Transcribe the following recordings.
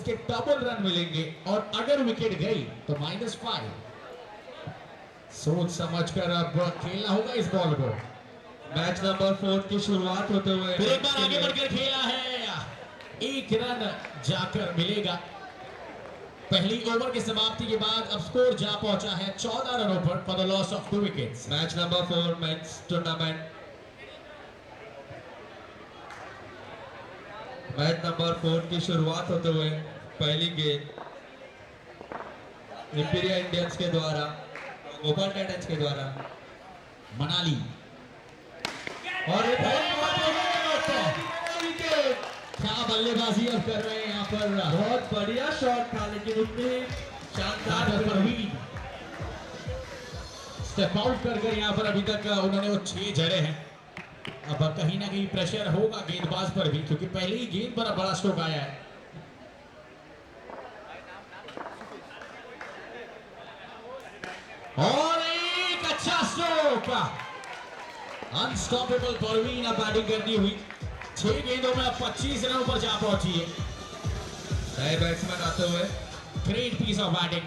उसके double run मिलेंगे और अगर विकेट गई तो -5। सोच समझकर अब खेलना होगा इस बॉल को। मैच नंबर 4 की शुरुआत होते हुए फिर एक बार आगे बढ़कर खेला है, एक रन जाकर मिलेगा। पहली ओवर की समाप्ति के बाद अब स्कोर जा पहुंचा है 14 रनों पर for the loss of 2 wickets. Match number 4 men's tournament, match number 4 की शुरुआत होते हुए पहली गेंद इंपीरियल इंडियंस के द्वारा गोपाल टाइटंस के द्वारा मनाली और क्या बल्लेबाजी अब कर रहे हैं यहाँ पर। बहुत बढ़िया शॉट था, लेकिन उतनी शानदार परवीन स्टेप आउट कर यहाँ पर अभी तक उन्होंने वो 6 जड़े हैं। अब कहीं ना कहीं प्रेशर होगा गेंदबाज पर भी, क्योंकि पहले ही गेंद पर बड़ा स्ट्रोक आया है। और एक अच्छा स्ट्रोक, अनस्टॉपेबल परवीन अब बैटिंग करती हुई 6 गेंदों में 25 रनों पर जा पहुंची है। नए बैट्समैन आते हुए ग्रेट पीस ऑफ बैटिंग।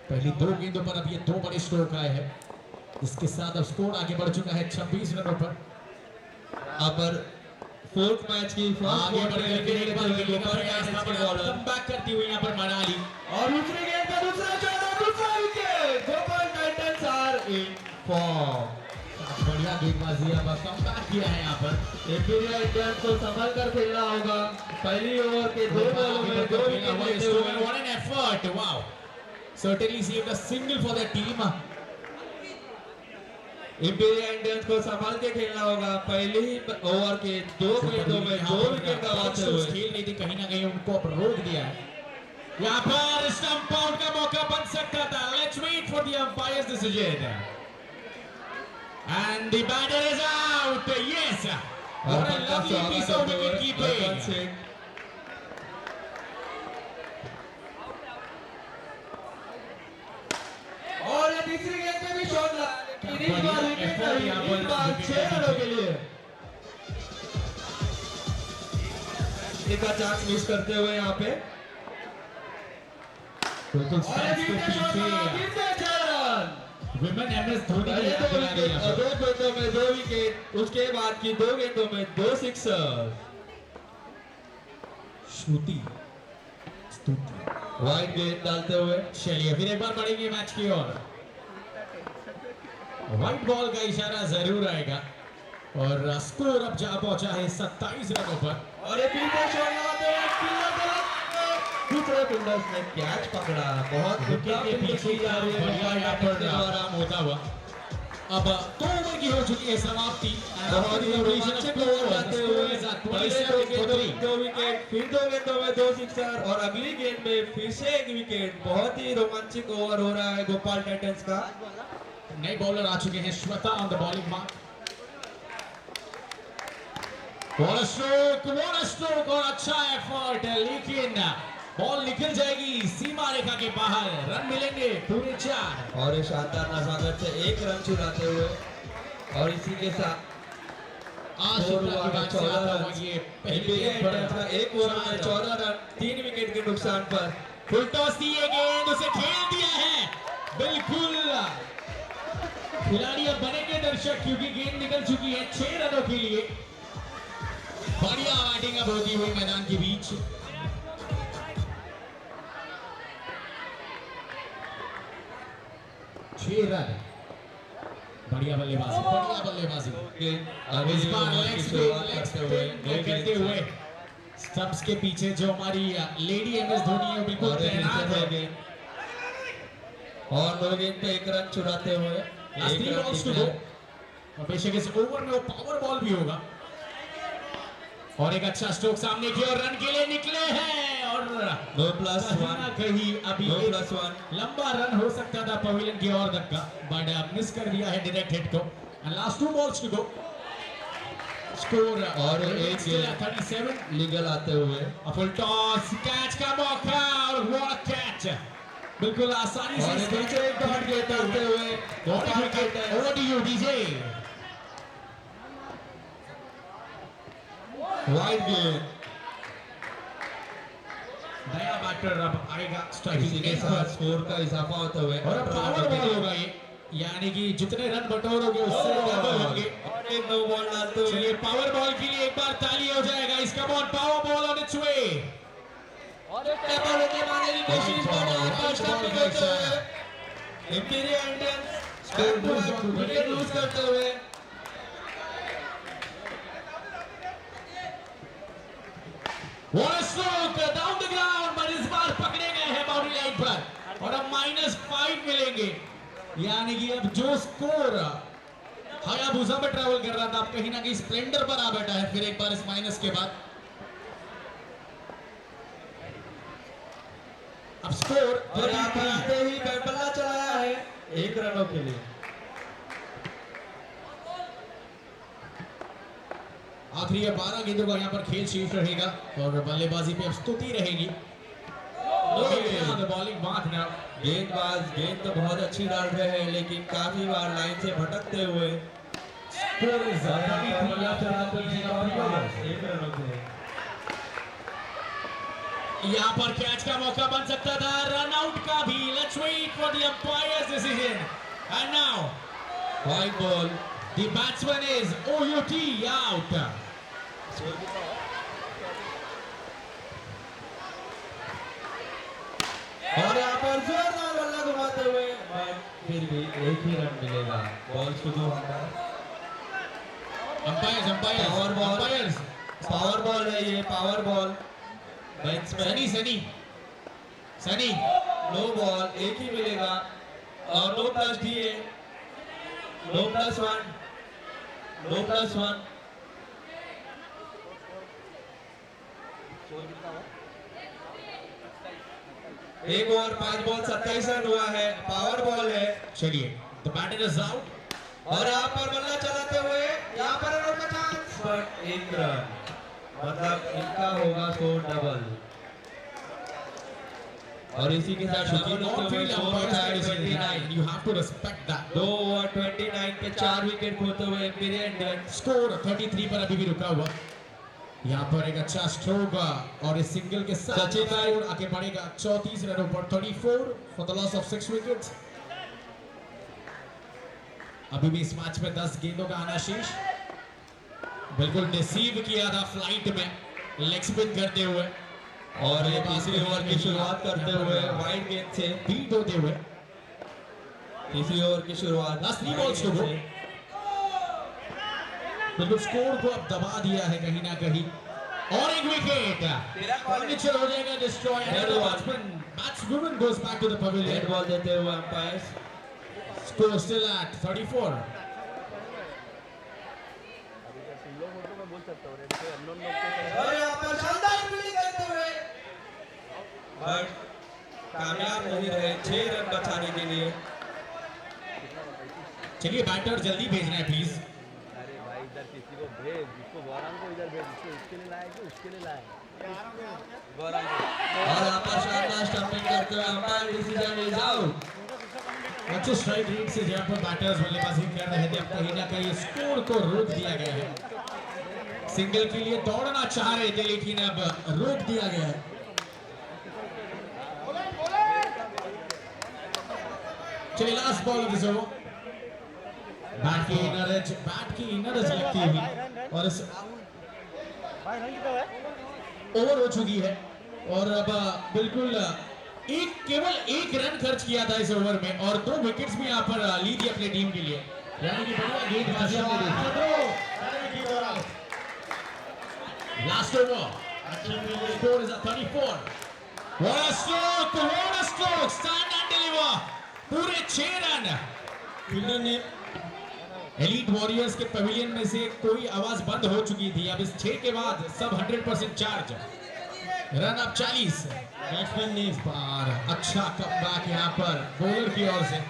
पहली 2 गेंदों पर अब ये 2 बड़े स्ट्रोक आए हैं, इसके साथ अब स्कोर आगे बढ़ चुका है 26 रनों पर। अब फोर्थ मैच की आगे कमबैक करती हुई यहाँ पर मनाली और दूसरी गेंद का दूसरा wicket. Gopal Titans are in form. बढ़िया गेंदबाजी, अब कमबैक किया है यहाँ पर। इंपीरियल इंडियंस को संभल कर खेलना होगा। पहली ओवर के 2 बॉलों में 2 विकेट लेते हुए What an effort! Wow! Certainly saved a single for their team. Imperial Indians को संभाल के खेलना होगा। पहली ओवर के 2 गेंदों में 2 विकेट गंवाते हुए खेल नहीं थी, कहीं ना कहीं उनको अब रोक दिया है। यहाँ पर स्टंप आउट का मौका बन सकता था। Let's wait for the umpire's decision. And the batter is out. Yes. What a lovely piece of wicket keeping. और ये तीसरी गेंद में भी शॉट लगा, लेकिन इस बार विकेट नहीं, इस बार 6 रनों के लिए एक का चांस मिस करते हुए यहाँ पे। बिल्कुल और ये विकेट शॉट लगा, फिर से 6 रन। विमेन एमएस धोनी पहले 2 विकेट और 2 गेंदों में 2 विकेट, उसके बाद की 2 गेंदों में 2 सिक्सर। श्रुति वाइड गेंद डालते हुए चलिए फिर एक बार बढ़ेंगे मैच की ओर। व्हाइट बॉल का इशारा जरूर आएगा और स्कोर अब जा पहुंचा है 27 रनों पर। और ये फिर से शॉट लगाते हुए दूसरे फील्डर्स ने कैच पकड़ा। बहुत विकेट के पीछे जा रही है यहाँ पर आराम होता हुआ। अब 2 ओवर की हो चुकी है समाप्ति। बहुत ही रोमांचक ओवर जाते हुए पहले 2 गेंदों में 2 विकेट, फिर 2 गेंदों में 2 सिक्सर और अगली गेंद में फिर से 1 विकेट। बहुत ही रोमांचक ओवर हो रहा है गोपाल टाइटंस का। नए बॉलर आ चुके हैं, Shweta on the bowling mark. What a stroke और अच्छा एफर्ट, लेकिन बॉल निकल जाएगी सीमा रेखा के बाहर। रन मिलेंगे पूरे 4 और ये शानदार नजाकत से 1 रन चुराते हुए और इसी के साथ आज 14 रन। इंपीरियल इंडियंस का 1 ओवर में 14 रन 3 विकेट के नुकसान पर। फुल टॉस दी है गेंद, उसे खेल दिया है बिल्कुल। खिलाड़ी अब बनेंगे दर्शक, क्योंकि गेंद निकल चुकी है 6 रनों के लिए। बढ़िया बैटिंग अब होती हुई मैदान के बीच। रन, बढ़िया बल्लेबाजी इस बार करते हुए स्टंप्स के पीछे जो हमारी लेडी एमएस धोनी है बिल्कुल तैनात है। और 2 गेंद पे 1 रन चुराते हुए बेशक इस ओवर में वो पावर बॉल भी होगा। और एक अच्छा स्ट्रोक सामने की और रन के लिए निकले हैं और 2+1 कहीं अभी 2+1 लंबा रन हो सकता था पवेलियन की ओर तक का, बट मिस कर दिया है डायरेक्ट हिट को। And last 2 balls to go. Score और 37 लीगल आते हुए फुल टॉस, कैच का मौका और व्हाट कैच, बिल्कुल आसानी से पीछे एक डॉट लेते हुए over to you DJ. Wide गेंद नया बैटर अब आएगा स्ट्राइकिंग इसी के साथ स्कोर का इजाफा होते हुए और अब पावर बॉल होगा ये, यानी कि जितने रन बटोरोगे उससे डबल होंगे। और एक नो बॉल डालते हुए चलिए पावर बॉल के लिए एक बार ताली हो जाएगा। इसका ball power ball on it's way. और एक डबल होने वाले कोशिश कर रहा है स्टंपिंग होते हुए इंपीरियल इंडियंस विकेट लूज करते हुए। What a stroke down the ground, but इस बार पकड़े गए हैं बाउंड्री लाइन पर और अब -5 मिलेंगे, यानी कि अब जो स्कोर हायाबुसा में ट्रैवल कर रहा था अब कहीं ना कहीं स्प्लेंडर पर आ बैठा है फिर एक बार इस माइनस के बाद। अब स्कोर और यहाँ पर आते ही बल्ला चलाया है 1 रनों के लिए। आखिरी 12 गेंदों का यहाँ पर खेल शेष रहेगा और बल्लेबाजी पे अब स्तुति रहेगी। बॉलिंग बात ना, गेंद तो बहुत अच्छी डाल रहे हैं लेकिन काफी बार लाइन से भटकते हुए। स्कोर इज 1 रनों के लिए। यहाँ पर कैच का मौका बन सकता था, रन आउट का भी। Let's wait for the umpire's decision and now wide ball. The batsman is OUT out. और यहाँ पर जोरदार बल्ला घुमाते हुए फिर भी 1 ही रन मिलेगा। बॉल शुरू होगा। अंपायर्स पावर बॉल है ये, power ball. Sunny no ball, 1 ही मिलेगा और no plus DA, no plus 1। एक ओवर 5 बॉल 27 रन हुआ है, पावर बॉल है। चलिए द बैटर इज आउट और यहाँ पर बल्ला चलाते हुए यहाँ पर रन का चांस, बट 1 रन, मतलब इनका होगा स्कोर डबल। और इसी के साथ you have to respect that। 2 over 29 के 4 विकेट खोते हुए इंपीरियल इंडियंस स्कोर 33 पर अभी भी रुका हुआ। यहाँ पर एक अच्छा स्ट्रोक और इस सिंगल के साथ सचिन स्कोर आगे बढ़ेगा 34 रनों पर 34 for the loss of 6 wickets. अभी भी इस मैच में 10 गेंदों का आना शेष। बिल्कुल डिसीव किया था फ्लाइट में लेग स्पिन करते हुए और ये तीसरी ओवर की शुरुआत करते हुए वाइड गेंद से बीट होते हुए। तीसरी ओवर की शुरुआत लास्ट 3 बॉल्स को बिल्कुल स्कोर को अब दबा दिया है कहीं ना कहीं और एक विकेट फर्नीचर हो जाएगा destroy. Batsman goes back to the pavilion. Red ball देते हुए अंपायर्स। Score still at 34। और यहाँ पर शानदार फील्डिंग करते हुए बट कामयाब नहीं रहे 6 रन बचाने के लिए। चलिए बैटर जल्दी भेजना है प्लीज। अरे भाई इधर किसी को भेज, इसको गौरांग को इधर भेज, इसको इसके लिए लाया कि उसके लिए लाया गौरांग को। और यहाँ पर शानदार स्टंपिंग करते हुए अंपायर डिसीजन इज आउट। अच्छे स्ट्राइक रेट से जहां पर बैटर्स बल्लेबाजी कर रहे थे अब कहीं ना कहीं स्कोर को रोक दिया गया है। सिंगल के लिए दौड़ना चाह रहे थे लेकिन अब रोक दिया गया है। चलिए last ball of this over. Bat की इनर एज लगती हुई और इस ओवर हो चुकी है और अब बिल्कुल केवल एक रन खर्च किया था इस ओवर में और 2 विकेट्स भी यहाँ पर ली थी अपनी टीम के लिए, यानी कि बढ़िया गेंद। Last over score is 34। What a stroke, stand and deliver, पूरे 6 रन। फील्डर ने एलीट वॉरियर्स के पवेलियन में से कोई आवाज बंद हो चुकी थी, अब इस 6 के बाद सब 100% चार्ज। Run up 40। बैट्समैन ने इस बार अच्छा कमबैक यहाँ पर बॉलर की ओर से।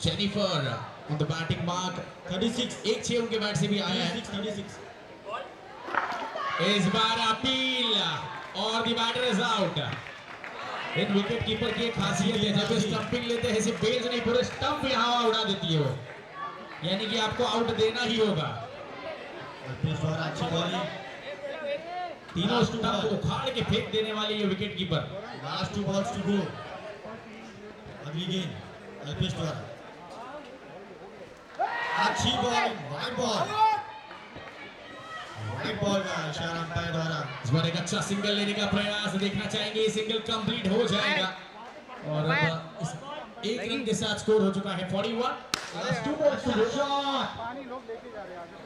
Jennifer on the batting mark 36। एक 6 उनके बैट से भी आया है 36। इस बार अपील और द बैटर इज आउट। इन विकेट कीपर की खासियत है जब स्टंपिंग लेते हैं ऐसे बेल्स नहीं पूरे स्टंप पे हवा उड़ा देती है वो, यानी कि आपको आउट देना ही होगा। अच्छी बॉलिंग तीनों स्टंप को उखाड़ के फेंक देने वाले ये wicket keeper. Last 2 balls to go. अगली गेंद अल्पेश द्वारा। अच्छी ball, wide ball. Wide ball का इशारा अंपायर द्वारा। इस बार एक अच्छा सिंगल लेने का प्रयास देखना चाहेंगे, सिंगल कंप्लीट हो जाएगा और अब इस एक रन के साथ स्कोर हो चुका है 41। Last 2 balls to shot. पानी लोग लेके जा रहे हैं आगे।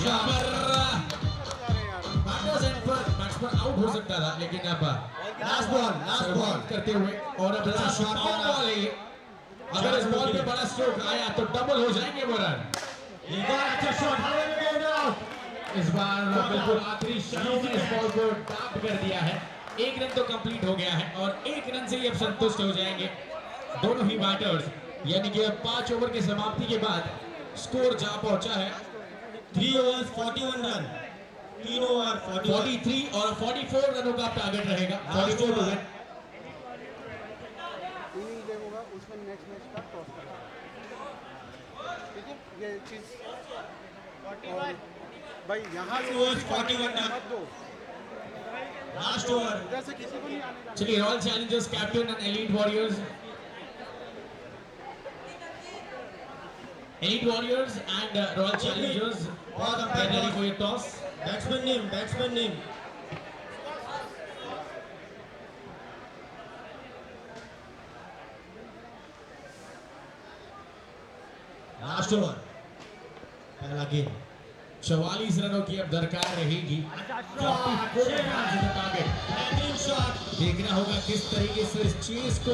यहाँ पर बैट्समैन आउट हो सकता था, लेकिन अब लास्ट बॉल करते हुए और अब बॉल है। अगर इस बॉल पे बड़ा स्ट्रोक आया तो डबल हो जाएंगे वो रन। एक और अच्छा शॉट हवा में गया आउट। इस बार बिल्कुल आखिरी क्षणों में इस बॉल को टैप कर दिया है। एक रन तो कंप्लीट हो गया है और एक रन से ही अब संतुष्ट हो जाएंगे दोनों ही बैटर्स, यानी कि अब 5 ओवर की समाप्ति के बाद स्कोर जा पहुंचा है 3 overs 41 रन। 3 ओवर 43 और 44 रनों का टारगेट रहेगा। 44 टू विन। इनिंग गेम होगा उसमें नेक्स्ट मैच का टॉस करेंगे। ठीक है, ये चीज और भाई यहाँ से 41 रन। मत दो, लास्ट ओवर। इधर से किसी को नहीं आने देना। चलिए, royal Challengers captain and elite warriors and royal Challengers get ready for your toss. Batsman name. Last over पहला गेंद। 44 रनों की अब दरकार रहेगी। 44 runs is the target. बेहतरीन शॉट। देखना होगा किस तरीके से इस चेस को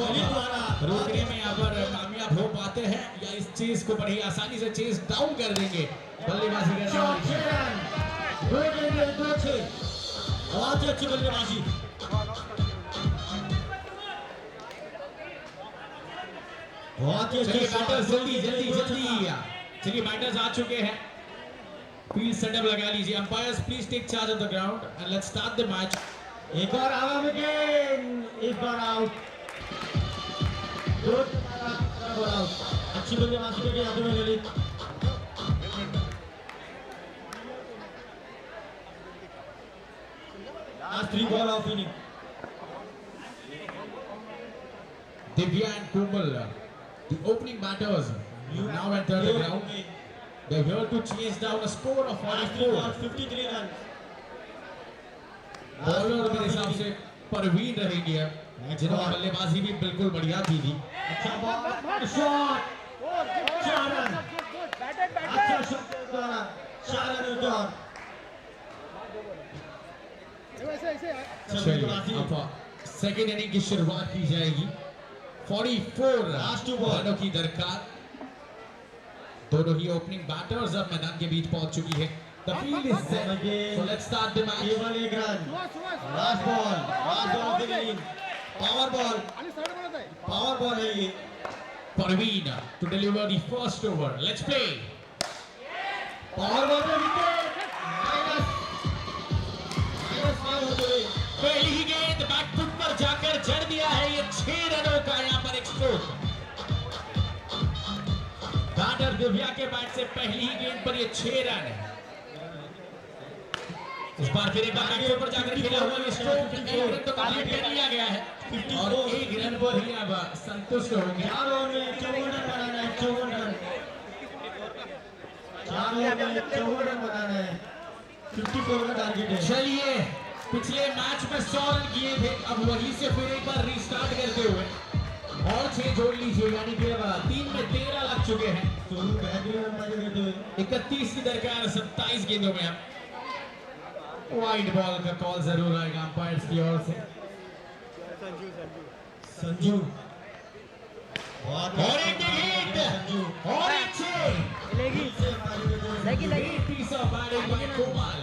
रोकने में यहाँ पर कामयाब हो पाते हैं या इस चेस को बड़ी आसानी से चेस डाउन कर देंगे। बल्लेबाजी करने वाले बहुत ही अच्छी बल्लेबाजी। बहुत ही चलिए अच्छी बैटर्स जल्दी चलिए बैटर्स आ चुके हैं। फील्ड सेटअप लगा लीजिए। Umpires please take charge of the ground and let's start the match. एक और हवा में गेंद, एक बार आउट। अच्छी बल्लेबाजी करके जाते हुए Lalit. Last 3 ball of inning. Divya and Komal, the opening batters, now enter the ground. They're here to chase down a score of 44. 53 run. Bowler मेरे हिसाब से परवीन रहेंगे अब, जिन्होंने बल्लेबाजी भी बिल्कुल बढ़िया की थी। अच्छा बॉल, शॉट। 4 रन। अच्छा शॉट द्वारा 4 रन और चलिए अब सेकेंड इनिंग की शुरुआत की जाएगी। 44 Last 2 ball. रनों की दरकार। दोनों ही ओपनिंग बैटर्स अब मैदान के बीच पहुंच चुकी है। The field is set. So let's start the match. केवल 1 run. Last ball of the inning. Power ball है ये। Parveen to deliver the first over. Let's play. Power ball पे विकेट। -5 होते हुए। पहली ही गेंद बैकफुट पर जाकर जड़ दिया है। ये 6 रनों का यहाँ पर एक स्ट्रोक। बैटर दिव्या के बैट से पहली ही गेंद पर ये 6 रन है। इस बार फिर एक बार बैकफुट पर जाकर खेला हुआ ये स्ट्रोक। 1 रन तो कंप्लीट कर लिया गया है और 1 रन पर ही अब संतुष्ट होंगे। 4 ओवर में 54 रन बनाना है। 54 रन। 4 ओवर में 54 रन बनाना है। 54 का टारगेट है। चलिए, पिछले मैच में 100 रन किए थे, अब वहीं से फिर एक बार रीस्टार्ट करते हुए और 6 जोड़ लीजिए, यानी कि अब 3 में 13 लग चुके हैं। तो बेहतरीन रनबाजी करते हुए 31 की दरकार 27 गेंदों में। अब वाइड बॉल का कॉल जरूर आएगा अंपायर्स की ओर से। संजू और एक हिट और एक 6 लगी पीस ऑफ बैटिंग बाय कोमल।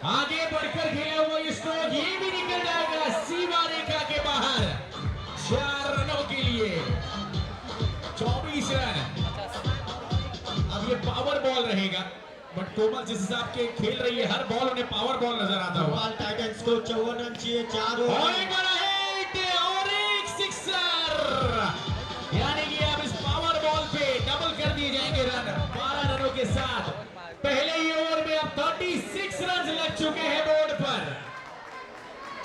आगे बढ़कर खेला हुआ ये स्ट्रोक, ये भी निकल जाएगा सीमा रेखा के बाहर। 4 रनों के लिए 24 रन। अब ये पावर बॉल रहेगा, बट कोमल जिस हिसाब के खेल रही है, हर बॉल उन्हें पावर बॉल नजर आता हुआ। टाइटंस को 54 रन चाहिए। 4 ओवर।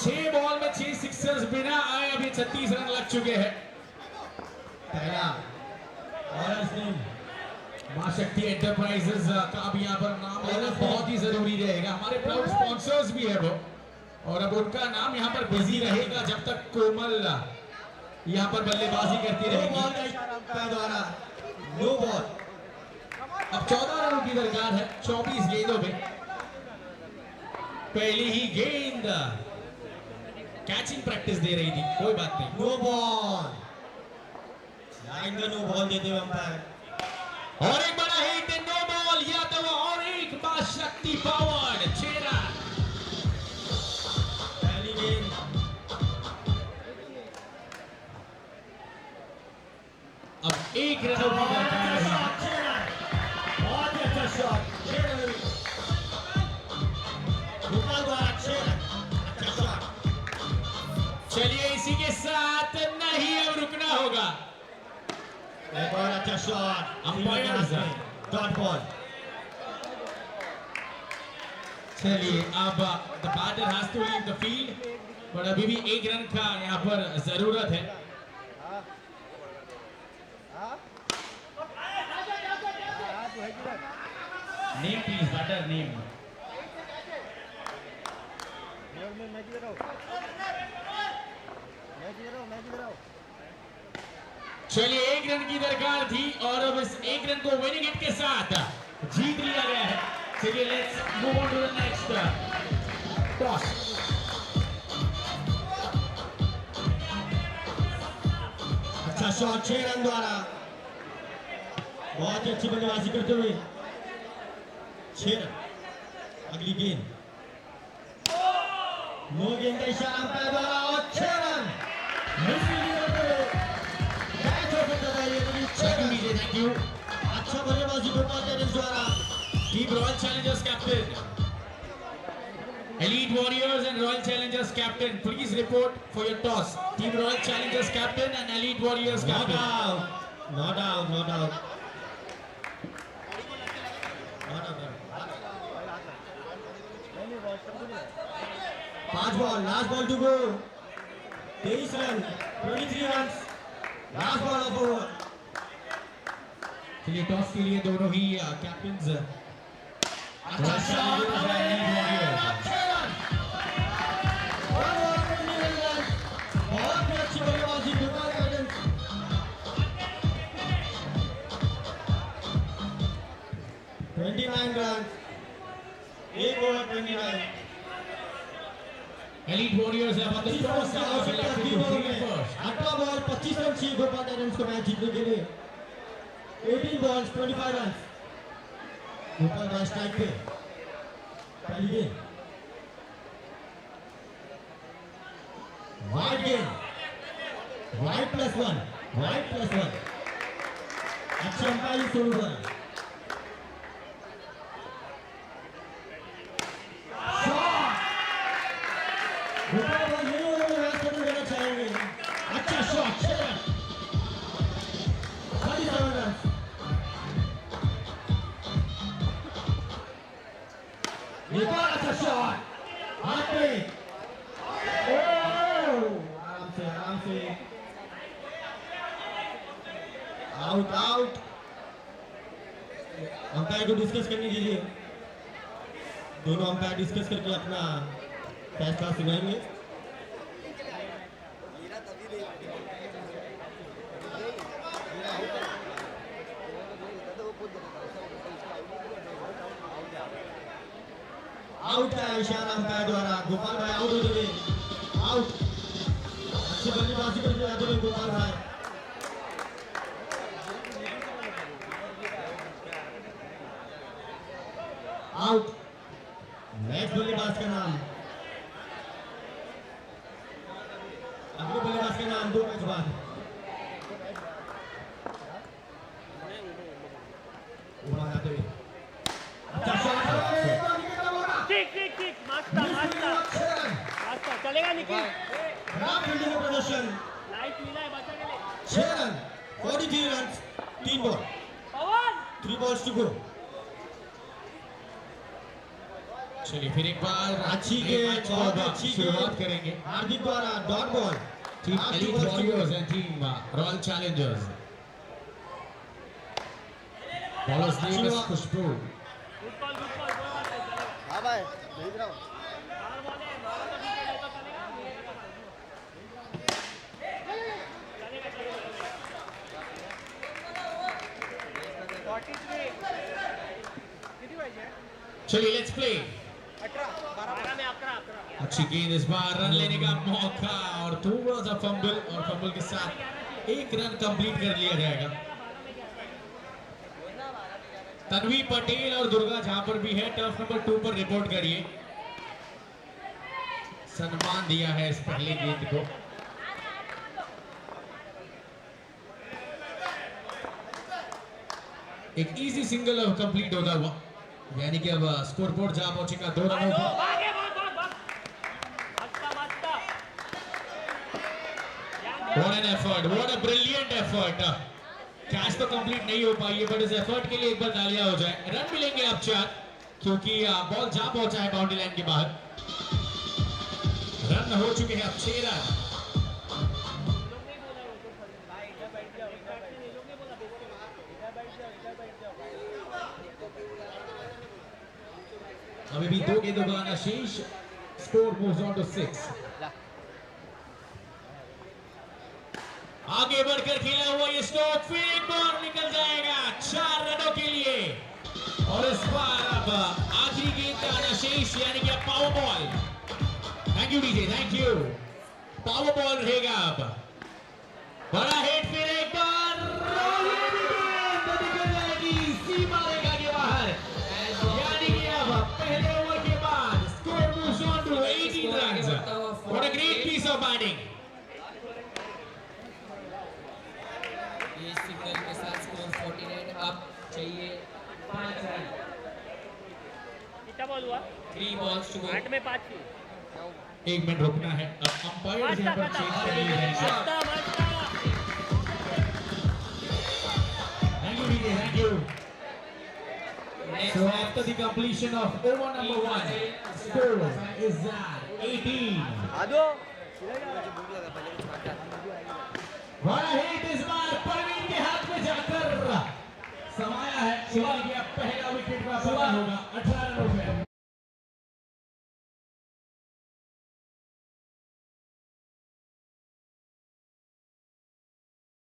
6 बॉल में 6 सिक्सर्स बिना आए अभी 36 रन लग चुके हैं। पहला और इसमें मां शक्ति एंटरप्राइजेस का भी यहाँ पर नाम लेना बहुत ही जरूरी रहेगा। हमारे प्राउड स्पॉन्सर्स भी है वो, और अब उनका नाम यहाँ पर बिजी रहेगा जब तक कोमल यहाँ पर बल्लेबाजी करती नो रहेगी। बॉल का इशारा द्वारा नो बॉल। अब 14 रनों की दरकार है 24 गेंदों में। पहली ही गेंद कैचिंग प्रैक्टिस दे रही थी, कोई बात नहीं। नो बॉल, लाइन का नो बॉल देते हुए अंपायर। और एक बड़ा हिट, नो बॉल यादव और एक मां शक्ति पावर्ड 6 रन। पहली गेंद अब 1 रनों की दरकार है। बहुत ही अच्छा शॉट, 6 रन। गोपाल द्वारा 6 रन, अच्छा शॉट। चलिए इसी के साथ नहीं अब रुकना होगा। एक और अच्छा शॉट, अंपायर्स डॉट बॉल। चलिए अब the batter has to leave the field, but अभी भी 1 रन का यहाँ पर जरूरत है। Name please batter name. चलिए 1 रन की दरकार थी और अब इस 1 रन को विनिंग हिट के साथ जीत लिया गया है। चलिए let's move on to the next toss. अच्छा शॉट 6 रन द्वारा, बहुत ही अच्छी बल्लेबाजी करते हुए 6 रन। अगली गेंद नो गेंद का इशारा अंपायर द्वारा और 6 रन। मिसफील्डिंग करते हुए कैच हो सकता था ये, लेकिन 6 thank you run. Vijay, thank you. अच्छा बल्लेबाजी गोपाल टेनिस द्वारा। Team Royal Challengers captain, Elite Warriors and Royal Challengers captain, please report for your toss. Team Royal Challengers captain and Elite Warriors Not captain. out, not out, not out. Not out. 5 ball, last ball to go. 23 run, 23 runs. Last ball of over. चलिए toss के लिए दोनों ही captains अच्छा shot, 6 run. बहुत ही अच्छी बल्लेबाजी Gopal tennis. 29 run, 1 over 29। Elite Warriors have on the first half elected to field first. 8वां ball 25 run चाहिए गोपाल टेनिस को मैच जीतने के लिए। 18 balls 25 रन। गोपाल भाई स्ट्राइक पे। पहली गेंद वाइड गेंद, वाइड +1, वाइड +1। अच्छे अंपायर सोनू भाई। गोपाल भाई यही ओवर में मैच खत्म करना चाहेंगे। अच्छा शॉट, 6 रन, 37 रन। एक और अच्छा शॉट, हाथ पे। आराम से, आराम से। Out, out. अंपायर को डिस्कस करने दीजिए। दोनों अंपायर डिस्कस करके अपना फैसला सुनाएंगे। आउट का इशारा अंपायर द्वारा। गोपाल भाई आउट होते हुए, आउट। अच्छी बल्लेबाजी करते जाते हुए गोपाल भाई। आउट। नेक्स्ट बल्लेबाज का नाम, अगले बल्लेबाज का नाम 2 मैच बाद। उबाल आते हुए अच्छा शॉट, ठीक मास्टर चलेगा निखिल। खराब फील्डिंग का प्रदर्शन। लाइट मिला है बचा के लिए 6 run, 43 run, 3 ball, Pawan 3 balls to go। चलिए फिर एक बार अच्छी एक गेंद, मैच बहुत को अच्छी शुरुआत गेंद। करेंगे हार्दिक द्वारा dot ball team Last Elite over to Warriors go. And team Royal Challengers bowler's name is Khushboo good call कोई बात नहीं चलेगा हाँ भाई भेज रहा हूँ बाहर बॉल है मारो तो विकेट है तो चलेगा नहीं है तो चलेगा चलेगा 43 कितनी बजे है चलिए लेट्स प्ले 12 में 11 अच्छी गेंद इस बार रन लेने का मौका और थोड़ा सा फंबल और फंबल के साथ एक रन कंप्लीट कर लिया जाएगा तन्वी पटेल और दुर्गा जहां पर भी है टर्फ नंबर 2 पर रिपोर्ट करिए सम्मान दिया है इस पहले गेंद को एक इजी सिंगल अब कंप्लीट होता हुआ यानी कि अब स्कोर बोर्ड जहां पहुंचेगा 2 रनों पर भागे भाग बचता बचता What an effort! What a brilliant effort! Catch तो कंप्लीट नहीं हो पाई है बट इस एफर्ट के लिए एक बार तालियां हो जाए रन मिलेंगे अब 4 क्योंकि बॉल जा पहुंचा है बाउंड्री लाइन के बाहर रन हो चुके हैं अब 6 रन अभी भी 2 गेंदों का आना शेष स्कोर मूव्स ऑन टू 6 आगे बढ़कर खेला हुआ ये स्ट्रोक फिर एक बार निकल जाएगा 4 रनों के लिए और इस बार अब आखिरी गेंद का आना शेष यानी कि power ball thank you DJ thank you power ball रहेगा अब बड़ा हिट फिर एक बार और ये भी गेंद निकल जाएगी सीमा रेखा के बाहर यानी कि अब पहले ओवर के बाद score moves on to 18 runs what a great piece of batting ये सिग्नल के साथ स्कोर 49 अप चाहिए 5 रन कितना बॉल हुआ 3 balls to go 8 में 5 की 1 मिनट रुकना है अब अंपायर यहाँ पर चेंज कर लिए जाएंगे thank you DJ thank you So after the completion of over number 1 score is at 18 आदो बड़ा हिट इस बार परवीन के हाथ में जाकर समाया है शिवाजी का पहला विकेट का पतन होगा 18 रनों पे